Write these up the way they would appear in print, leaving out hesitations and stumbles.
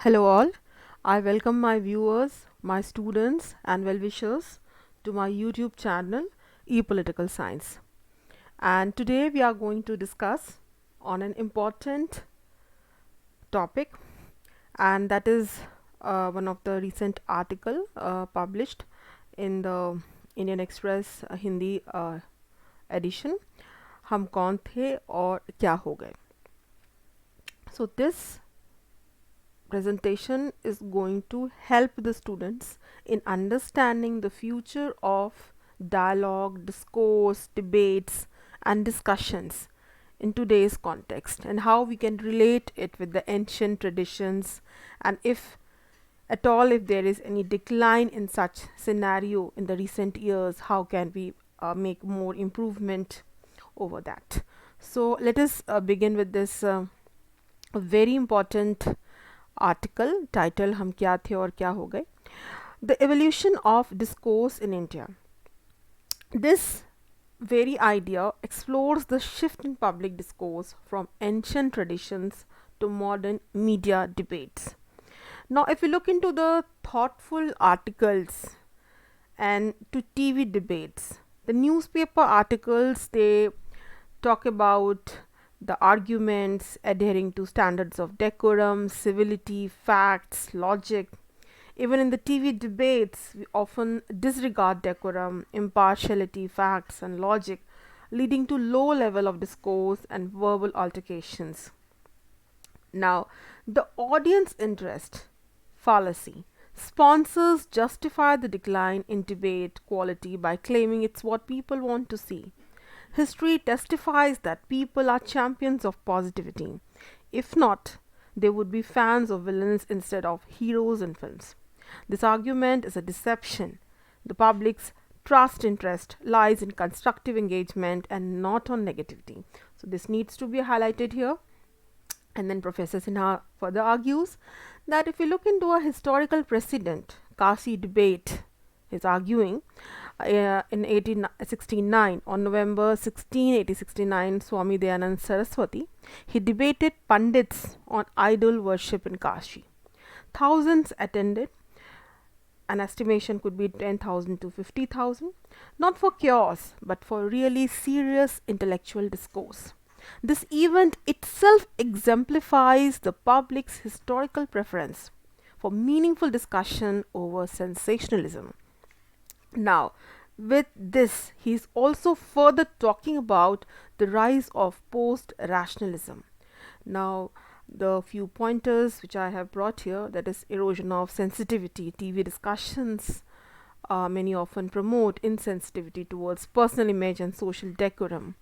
Hello all, I welcome my viewers, my students and well-wishers to my YouTube channel ePolitcalscience. And today we are going to discuss on an important topic, and that is one of the recent article published in the Indian Express Hindi edition, हम कौन थे और क्या हो गए. So this presentation is going to help the students in understanding the future of dialogue, discourse, debates and discussions in today's context, and how we can relate it with the ancient traditions, and if at all if there is any decline in such scenario in the recent years, how can we make more improvement over that. So let us begin with this very important article title हम क्या थे और क्या हो गए. The evolution of discourse in India. This very idea explores the shift in public discourse from ancient traditions to modern media debates. Now if we look into the thoughtful articles and to TV debates, the newspaper articles, they talk about the arguments adhering to standards of decorum, civility, facts, logic. Even in the TV debates, we often disregard decorum, impartiality, facts, and logic, leading to low level of discourse and verbal altercations. Now, the audience interest fallacy. Sponsors justify the decline in debate quality by claiming it's what people want to see. History testifies that people are champions of positivity. If not, they would be fans of villains instead of heroes in films. This argument is a deception. The public's trust interest lies in constructive engagement and not on negativity. So this needs to be highlighted here. And then Professor Sinha further argues that if we look into a historical precedent, Kashi debate is arguing in 1869, on November 16, 1869, Swami Dayanand Saraswati, he debated Pandits on idol worship in Kashi. Thousands attended. An estimation could be 10,000 to 50,000, not for chaos, but for really serious intellectual discourse. This event itself exemplifies the public's historical preference for meaningful discussion over sensationalism. Now, with this, he is also further talking about the rise of post-rationalism. Now, the few pointers which I have brought here, that is erosion of sensitivity. TV discussions many often promote insensitivity towards personal image and social decorum.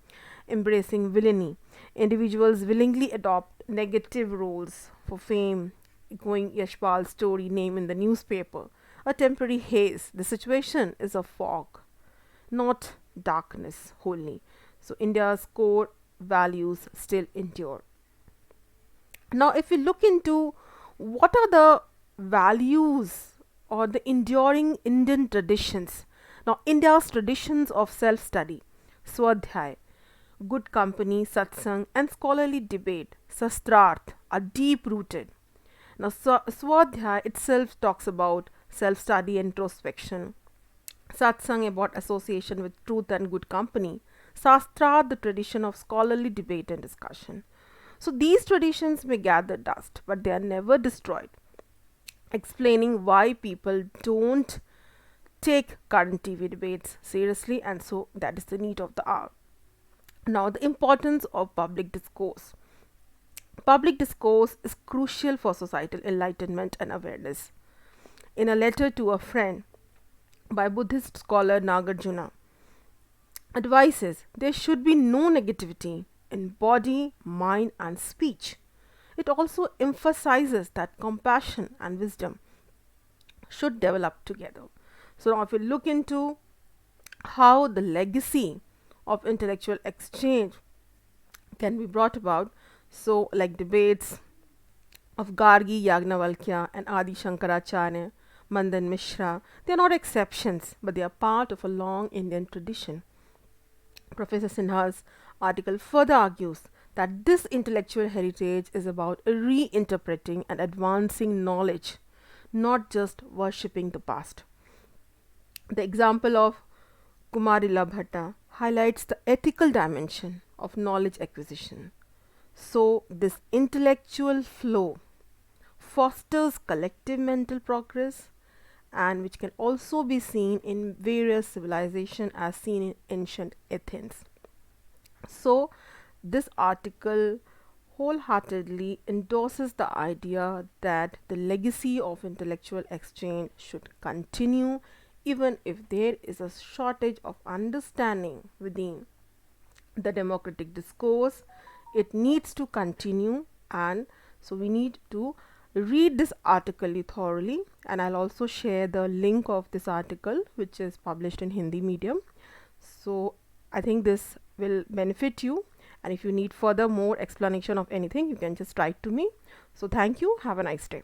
Embracing villainy. Individuals willingly adopt negative roles for fame, echoing Yashpal's story name in the newspaper. A temporary haze. The situation is a fog, not darkness wholly. So India's core values still endure. Now if we look into what are the values or the enduring Indian traditions. Now India's traditions of self-study, Swadhyay, good company, satsang and scholarly debate, Sastrarth, are deep rooted. Now Swadhyay itself talks about self-study and introspection. Satsang about association with truth and good company. Sastra, the tradition of scholarly debate and discussion. So these traditions may gather dust, but they are never destroyed, explaining why people don't take current TV debates seriously, and so that is the need of the hour. Now, the importance of public discourse. Public discourse is crucial for societal enlightenment and awareness. In a letter to a friend by Buddhist scholar Nagarjuna, advises there should be no negativity in body, mind and speech. It also emphasizes that compassion and wisdom should develop together. So now if we look into how the legacy of intellectual exchange can be brought about, so like debates of Gargi, Yagnavalkya and Adi Shankaracharya, Mandan Mishra, they are not exceptions, but they are part of a long Indian tradition. Professor Sinha's article further argues that this intellectual heritage is about reinterpreting and advancing knowledge, not just worshipping the past. The example of Kumarila Bhatta highlights the ethical dimension of knowledge acquisition. So, this intellectual flow fosters collective mental progress, and which can also be seen in various civilizations as seen in ancient Athens. So, this article wholeheartedly endorses the idea that the legacy of intellectual exchange should continue even if there is a shortage of understanding within the democratic discourse. It needs to continue, and so we need to read this article thoroughly, and I'll also share the link of this article which is published in Hindi medium. So I think this will benefit you, and if you need further more explanation of anything, you can just write to me. So thank you, have a nice day.